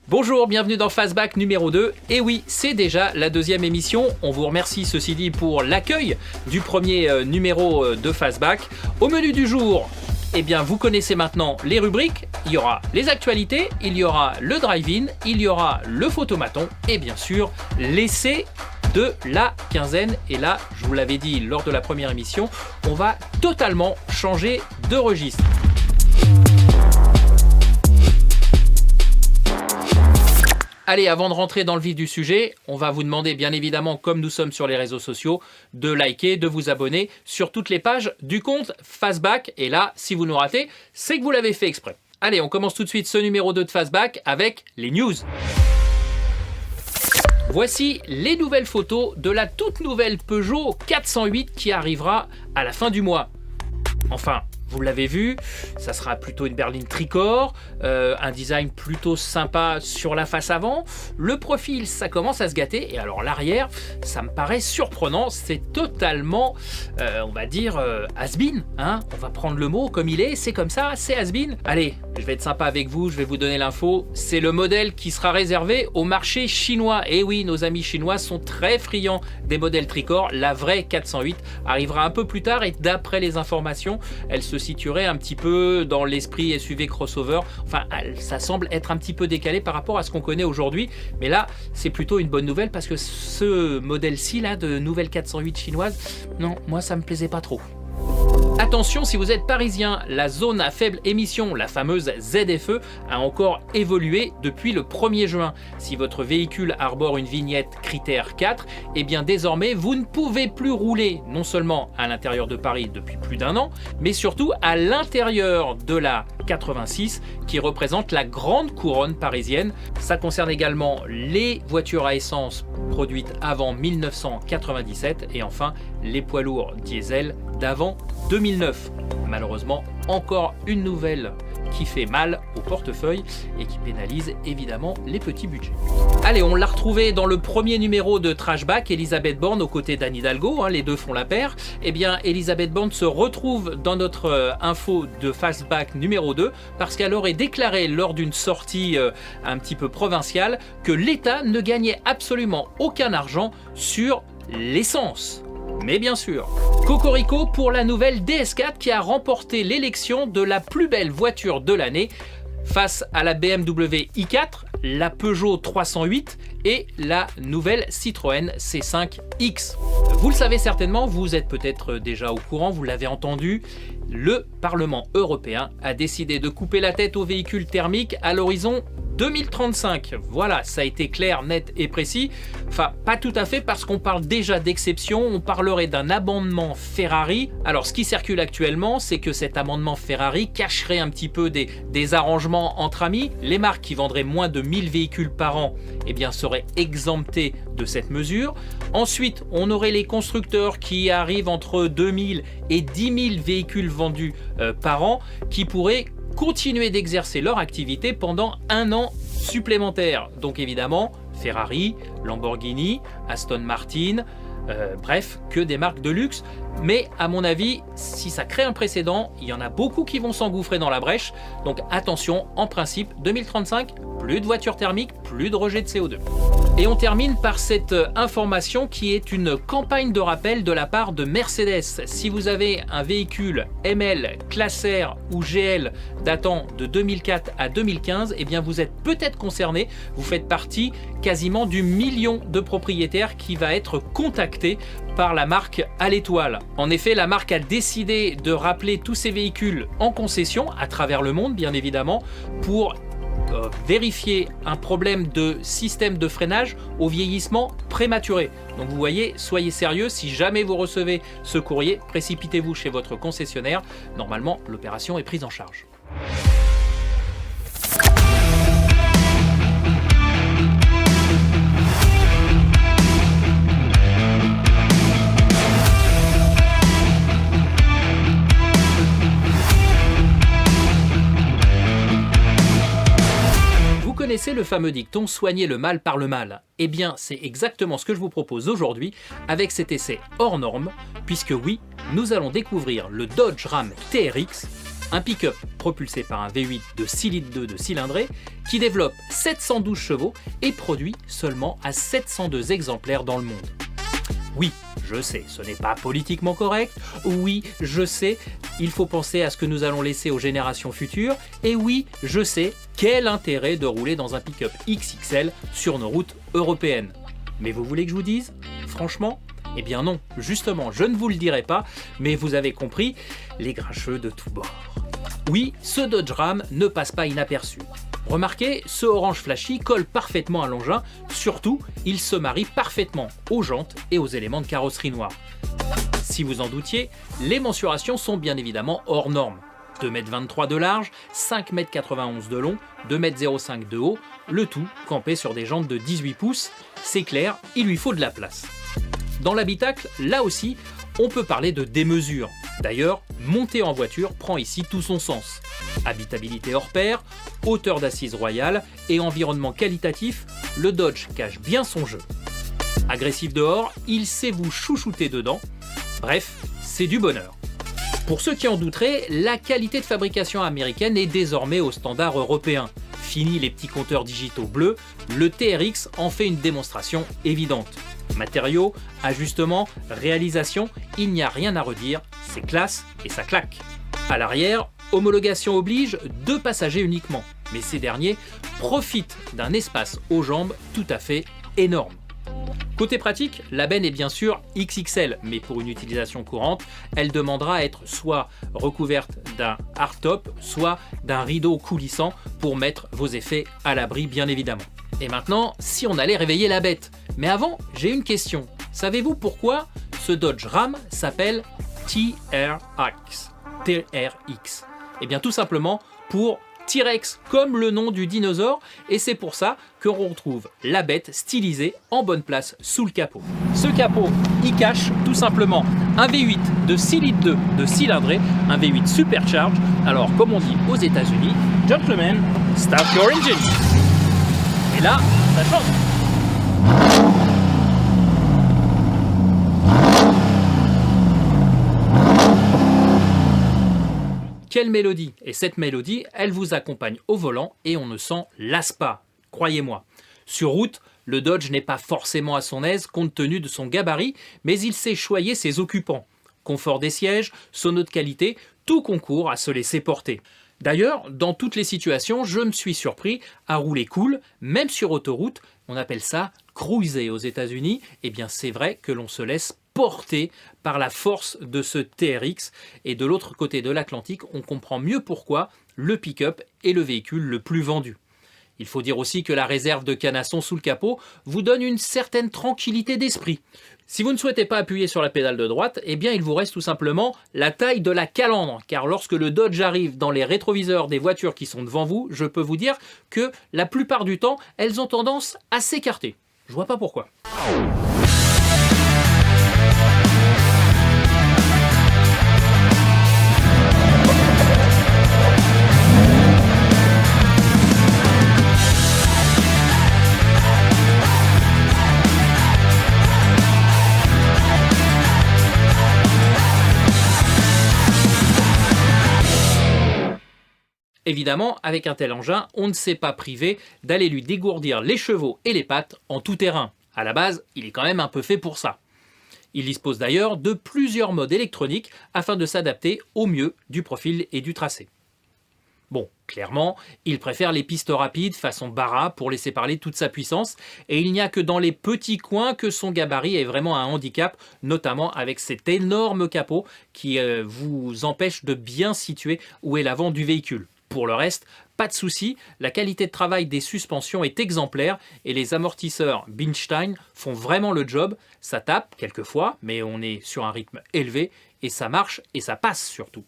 Bonjour, bienvenue dans Fastback numéro 2. Et oui, c'est déjà la deuxième émission. On vous remercie ceci dit pour l'accueil du premier numéro de Fastback. Au menu du jour, eh bien vous connaissez maintenant les rubriques. Il y aura les actualités, il y aura le drive-in, il y aura le photomaton et bien sûr l'essai de la quinzaine. Et là, je vous l'avais dit lors de la première émission, on va totalement changer de registre. Allez, avant de rentrer dans le vif du sujet, on va vous demander bien évidemment, comme nous sommes sur les réseaux sociaux, de liker, de vous abonner sur toutes les pages du compte Fastback. Et là, si vous nous ratez, c'est que vous l'avez fait exprès. Allez, on commence tout de suite ce numéro 2 de Fastback avec les news. Voici les nouvelles photos de la toute nouvelle Peugeot 408 qui arrivera à la fin du mois. Enfin, vous l'avez vu, ça sera plutôt une berline tricorps, un design plutôt sympa sur la face avant. Le profil, ça commence à se gâter. Et alors l'arrière, ça me paraît surprenant. C'est totalement, on va dire, has-been. Hein, on va prendre le mot comme il est, c'est comme ça, c'est has-been. Allez, je vais être sympa avec vous, je vais vous donner l'info. C'est le modèle qui sera réservé au marché chinois. Et oui, nos amis chinois sont très friands des modèles tricorps. La vraie 408 arrivera un peu plus tard et d'après les informations, elle se situerait un petit peu dans l'esprit SUV crossover. Enfin, ça semble être un petit peu décalé par rapport à ce qu'on connaît aujourd'hui. Mais là, c'est plutôt une bonne nouvelle parce que ce modèle-ci là de nouvelle 408 chinoise, non, moi ça me plaisait pas trop. Attention, si vous êtes parisien, la zone à faible émission, la fameuse ZFE, a encore évolué depuis le 1er juin. Si votre véhicule arbore une vignette critère 4, eh bien désormais vous ne pouvez plus rouler non seulement à l'intérieur de Paris depuis plus d'un an, mais surtout à l'intérieur de la 86 qui représente la grande couronne parisienne. Ça concerne également les voitures à essence produites avant 1997 et enfin les poids lourds diesel d'avant 2009. Malheureusement, encore une nouvelle qui fait mal au portefeuille et qui pénalise évidemment les petits budgets. Allez, on l'a retrouvée dans le premier numéro de Trashback, Elisabeth Borne aux côtés d'Anne Hidalgo, les deux font la paire. Eh bien, Elisabeth Borne se retrouve dans notre info de Fastback numéro 2 parce qu'elle aurait déclaré lors d'une sortie un petit peu provinciale que l'État ne gagnait absolument aucun argent sur l'essence. Mais bien sûr, cocorico pour la nouvelle DS4 qui a remporté l'élection de la plus belle voiture de l'année face à la BMW i4, la Peugeot 308 et la nouvelle Citroën C5X. Vous le savez certainement, vous êtes peut-être déjà au courant, vous l'avez entendu, le Parlement européen a décidé de couper la tête aux véhicules thermiques à l'horizon 2035. Voilà, ça a été clair, net et précis. Enfin, pas tout à fait parce qu'on parle déjà d'exception, on parlerait d'un amendement Ferrari. Alors, ce qui circule actuellement, c'est que cet amendement Ferrari cacherait un petit peu des arrangements entre amis. Les marques qui vendraient moins de 1000 véhicules par an, eh bien, seraient exemptées de cette mesure. Ensuite, on aurait les constructeurs qui arrivent entre 2000 et 10 000 véhicules vendus par an qui pourraient continuer d'exercer leur activité pendant un an supplémentaire. Donc évidemment, Ferrari, Lamborghini, Aston Martin, bref, que des marques de luxe. Mais à mon avis, si ça crée un précédent, il y en a beaucoup qui vont s'engouffrer dans la brèche. Donc attention, en principe, 2035, plus de voitures thermiques, plus de rejet de CO2. Et on termine par cette information qui est une campagne de rappel de la part de Mercedes. Si vous avez un véhicule ML, Classe R ou GL datant de 2004 à 2015, eh bien vous êtes peut-être concerné. Vous faites partie quasiment du million de propriétaires qui va être contacté par la marque à l'étoile. En effet, la marque a décidé de rappeler tous ces véhicules en concession à travers le monde, bien évidemment, pour vérifier un problème de système de freinage au vieillissement prématuré. Donc vous voyez, soyez sérieux, si jamais vous recevez ce courrier, précipitez-vous chez votre concessionnaire. Normalement, l'opération est prise en charge. Connaissez le fameux dicton « soigner le mal par le mal ». Eh bien, c'est exactement ce que je vous propose aujourd'hui avec cet essai hors norme, puisque oui, nous allons découvrir le Dodge Ram TRX Un pick-up propulsé par un V8 de 6 litres 2 de cylindrée qui développe 712 chevaux et produit seulement à 702 exemplaires dans le monde. Oui, je sais, ce n'est pas politiquement correct. Oui, je sais, il faut penser à ce que nous allons laisser aux générations futures. Et oui, je sais, quel intérêt de rouler dans un pick-up XXL sur nos routes européennes. Mais vous voulez que je vous dise? Franchement? Eh bien non, justement, je ne vous le dirai pas, mais vous avez compris, les grincheux de tous bords. Oui, ce Dodge Ram ne passe pas inaperçu. Remarquez, ce orange flashy colle parfaitement à l'engin, surtout, il se marie parfaitement aux jantes et aux éléments de carrosserie noire. Si vous en doutiez, les mensurations sont bien évidemment hors normes. 2,23 m de large, 5,91 m de long, 2,05 m de haut, le tout campé sur des jantes de 18 pouces. C'est clair, il lui faut de la place. Dans l'habitacle, là aussi, on peut parler de démesure. D'ailleurs, monter en voiture prend ici tout son sens. Habitabilité hors pair, hauteur d'assise royale et environnement qualitatif, le Dodge cache bien son jeu. Agressif dehors, il sait vous chouchouter dedans. Bref, c'est du bonheur. Pour ceux qui en douteraient, la qualité de fabrication américaine est désormais au standard européen. Fini les petits compteurs digitaux bleus, le TRX en fait une démonstration évidente. Matériaux, ajustements, réalisation, il n'y a rien à redire, c'est classe et ça claque. À l'arrière, homologation oblige, 2 passagers uniquement, mais ces derniers profitent d'un espace aux jambes tout à fait énorme. Côté pratique, la benne est bien sûr XXL, mais pour une utilisation courante, elle demandera à être soit recouverte d'un hardtop, soit d'un rideau coulissant pour mettre vos effets à l'abri bien évidemment. Et maintenant, si on allait réveiller la bête. Mais avant, j'ai une question. Savez-vous pourquoi ce Dodge Ram s'appelle TRX? TRX. Eh bien tout simplement pour T-Rex, comme le nom du dinosaure, et c'est pour ça qu'on retrouve la bête stylisée en bonne place sous le capot. Ce capot, il cache tout simplement un V8 de 6 litres 2 de cylindrée, un V8 supercharge. Alors comme on dit aux États-Unis, gentlemen, start your engine. Et là, ça change. Quelle mélodie! Et cette mélodie, elle vous accompagne au volant et on ne s'en lasse pas, croyez-moi. Sur route, le Dodge n'est pas forcément à son aise compte tenu de son gabarit, mais il sait choyer ses occupants. Confort des sièges, sono de qualité, tout concourt à se laisser porter. D'ailleurs, dans toutes les situations, je me suis surpris à rouler cool, même sur autoroute, on appelle ça cruiser aux États-Unis. Eh bien, c'est vrai que l'on se laisse porter par la force de ce TRX. Et de l'autre côté de l'Atlantique, on comprend mieux pourquoi le pick-up est le véhicule le plus vendu. Il faut dire aussi que la réserve de canasson sous le capot vous donne une certaine tranquillité d'esprit. Si vous ne souhaitez pas appuyer sur la pédale de droite, eh bien il vous reste tout simplement la taille de la calandre. Car lorsque le Dodge arrive dans les rétroviseurs des voitures qui sont devant vous, je peux vous dire que la plupart du temps, elles ont tendance à s'écarter. Je vois pas pourquoi. Évidemment, avec un tel engin, on ne s'est pas privé d'aller lui dégourdir les chevaux et les pattes en tout terrain. À la base, il est quand même un peu fait pour ça. Il dispose d'ailleurs de plusieurs modes électroniques afin de s'adapter au mieux du profil et du tracé. Bon, clairement, il préfère les pistes rapides façon Barra pour laisser parler toute sa puissance, et il n'y a que dans les petits coins que son gabarit est vraiment un handicap, notamment avec cet énorme capot qui vous empêche de bien situer où est l'avant du véhicule. Pour le reste, pas de souci, la qualité de travail des suspensions est exemplaire et les amortisseurs Bilstein font vraiment le job. Ça tape quelquefois, mais on est sur un rythme élevé et ça marche et ça passe surtout.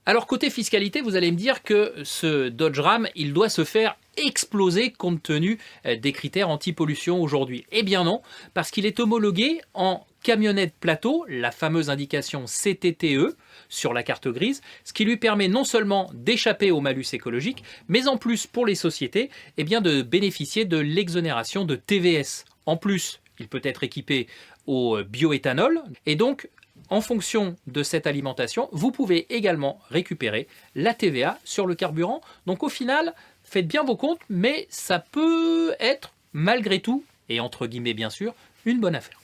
Alors côté fiscalité, vous allez me dire que ce Dodge Ram, il doit se faire exploser compte tenu des critères anti-pollution aujourd'hui. Eh bien non, parce qu'il est homologué en camionnette plateau, la fameuse indication CTTE sur la carte grise, ce qui lui permet non seulement d'échapper au malus écologique, mais en plus pour les sociétés, eh bien de bénéficier de l'exonération de TVS. En plus, il peut être équipé au bioéthanol et donc en fonction de cette alimentation, vous pouvez également récupérer la TVA sur le carburant. Donc au final, faites bien vos comptes, mais ça peut être malgré tout, et entre guillemets bien sûr, une bonne affaire.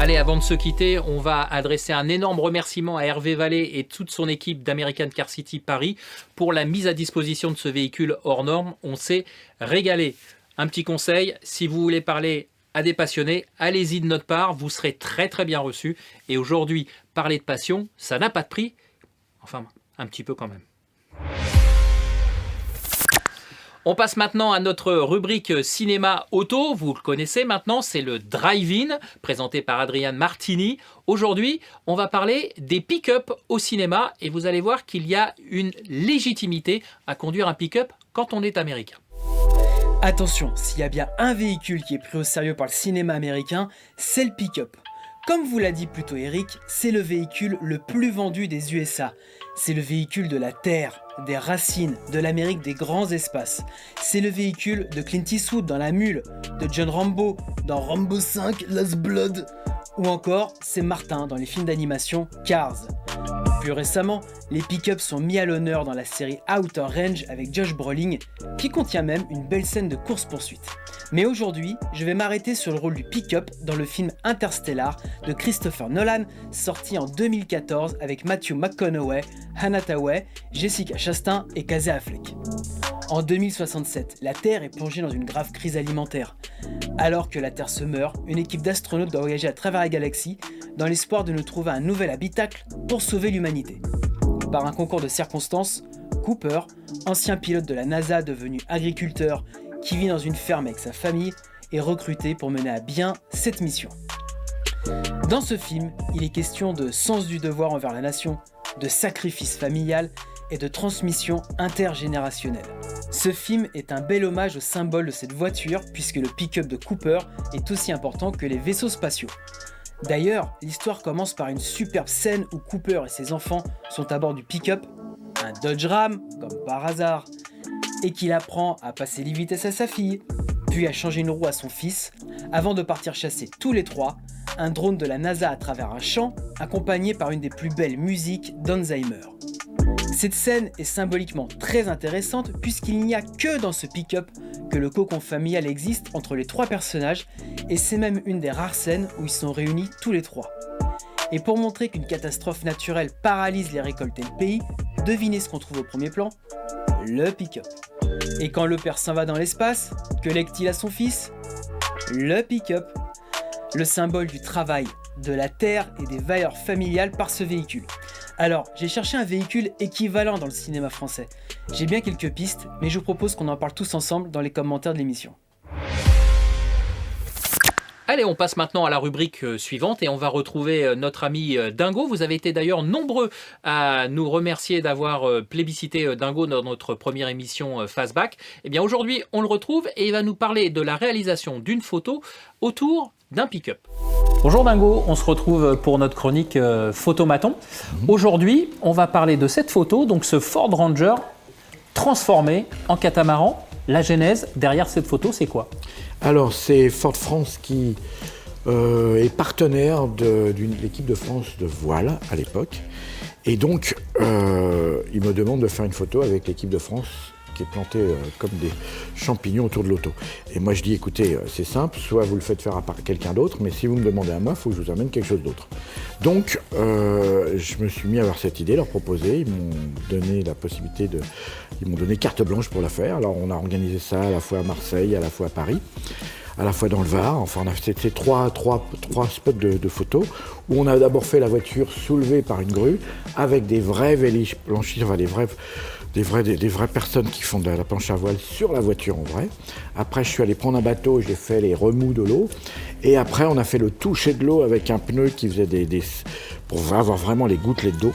Allez, avant de se quitter, on va adresser un énorme remerciement à Hervé Vallée et toute son équipe d'American Car City Paris pour la mise à disposition de ce véhicule hors norme. On s'est régalé. Un petit conseil, si vous voulez parler à des passionnés, allez-y de notre part, vous serez très très bien reçus. Et aujourd'hui, parler de passion, ça n'a pas de prix. Enfin, un petit peu quand même. On passe maintenant à notre rubrique cinéma auto. Vous le connaissez maintenant, c'est le Drive-In, présenté par Adrian Martini. Aujourd'hui, on va parler des pick-up au cinéma et vous allez voir qu'il y a une légitimité à conduire un pick-up quand on est américain. Attention, s'il y a bien un véhicule qui est pris au sérieux par le cinéma américain, c'est le pick-up. Comme vous l'a dit plus tôt Eric, c'est le véhicule le plus vendu des USA. C'est le véhicule de la terre, des racines, de l'Amérique des grands espaces. C'est le véhicule de Clint Eastwood dans La Mule, de John Rambo dans Rambo 5, Last Blood, ou encore c'est Martin dans les films d'animation Cars. Plus récemment, les pick-ups sont mis à l'honneur dans la série Outer Range avec Josh Brolin, qui contient même une belle scène de course-poursuite. Mais aujourd'hui, je vais m'arrêter sur le rôle du pick-up dans le film Interstellar de Christopher Nolan, sorti en 2014 avec Matthew McConaughey, Anne Hathaway, Jessica Chastain et Casey Affleck. En 2067, la Terre est plongée dans une grave crise alimentaire. Alors que la Terre se meurt, une équipe d'astronautes doit voyager à travers la galaxie dans l'espoir de nous trouver un nouvel habitacle pour sauver l'humanité. Par un concours de circonstances, Cooper, ancien pilote de la NASA devenu agriculteur qui vit dans une ferme avec sa famille, est recruté pour mener à bien cette mission. Dans ce film, il est question de sens du devoir envers la nation, de sacrifice familial et de transmission intergénérationnelle. Ce film est un bel hommage au symbole de cette voiture puisque le pick-up de Cooper est aussi important que les vaisseaux spatiaux. D'ailleurs, l'histoire commence par une superbe scène où Cooper et ses enfants sont à bord du pick-up, un Dodge Ram, comme par hasard, et qu'il apprend à passer les vitesses à sa fille, puis à changer une roue à son fils, avant de partir chasser tous les trois un drone de la NASA à travers un champ, accompagné par une des plus belles musiques d'Alzheimer. Cette scène est symboliquement très intéressante puisqu'il n'y a que dans ce pick-up que le cocon familial existe entre les trois personnages et c'est même une des rares scènes où ils sont réunis tous les trois. Et pour montrer qu'une catastrophe naturelle paralyse les récoltes et le pays, devinez ce qu'on trouve au premier plan ? Le pick-up. Et quand le père s'en va dans l'espace, que lègue-t-il à son fils ? Le pick-up. Le symbole du travail, de la terre et des valeurs familiales par ce véhicule. Alors, j'ai cherché un véhicule équivalent dans le cinéma français. J'ai bien quelques pistes, mais je vous propose qu'on en parle tous ensemble dans les commentaires de l'émission. Allez, on passe maintenant à la rubrique suivante et on va retrouver notre ami Dingo. Vous avez été d'ailleurs nombreux à nous remercier d'avoir plébiscité Dingo dans notre première émission Fastback. Eh bien aujourd'hui, on le retrouve et il va nous parler de la réalisation d'une photo autour d'un pick-up. Bonjour Dingo, on se retrouve pour notre chronique Photomaton. Aujourd'hui, on va parler de cette photo, donc ce Ford Ranger transformé en catamaran. La genèse derrière cette photo, c'est quoi ? Alors, c'est Ford France qui est partenaire de l'équipe de France de voile à l'époque. Et donc, il me demande de faire une photo avec l'équipe de France qui est plantée comme des champignons autour de l'auto. Et moi, je dis, écoutez, c'est simple, soit vous le faites faire par quelqu'un d'autre, mais si vous me demandez à moi, il faut que je vous amène quelque chose d'autre. Donc, je me suis mis à avoir cette idée, leur proposer. Ils m'ont donné la possibilité ils m'ont donné carte blanche pour la faire. Alors, on a organisé ça à la fois à Marseille, à la fois à Paris, à la fois dans le Var. Enfin, c'était trois spots de photos où on a d'abord fait la voiture soulevée par une grue avec des vrais vélis blanchis, enfin des vraies personnes qui font de la planche à voile sur la voiture en vrai. Après, je suis allé prendre un bateau, j'ai fait les remous de l'eau. Et après, on a fait le toucher de l'eau avec un pneu qui faisait pour avoir vraiment les gouttelettes d'eau.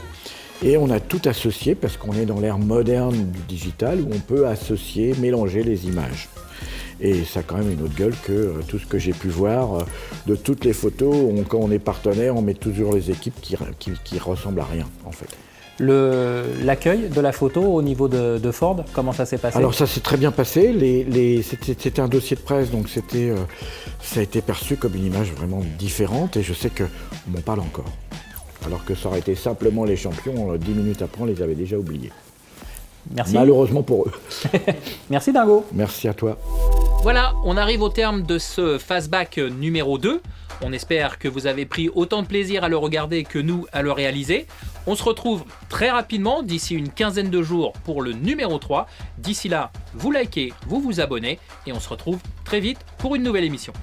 Et on a tout associé parce qu'on est dans l'ère moderne du digital où on peut associer, mélanger les images. Et ça a quand même une autre gueule que tout ce que j'ai pu voir de toutes les photos. Quand on est partenaire, on met toujours les équipes qui ressemblent à rien en fait. L'accueil de la photo au niveau de Ford, comment ça s'est passé ? Alors ça s'est très bien passé, c'était un dossier de presse, donc ça a été perçu comme une image vraiment différente et je sais qu'on m'en parle encore. Alors que ça aurait été simplement les champions, 10 minutes après, on les avait déjà oubliés. Merci. Malheureusement pour eux. Merci Dingo. Merci à toi. Voilà, on arrive au terme de ce Fastback numéro 2. On espère que vous avez pris autant de plaisir à le regarder que nous à le réaliser. On se retrouve très rapidement, d'ici une quinzaine de jours, pour le numéro 3. D'ici là, vous likez, vous vous abonnez, et on se retrouve très vite pour une nouvelle émission.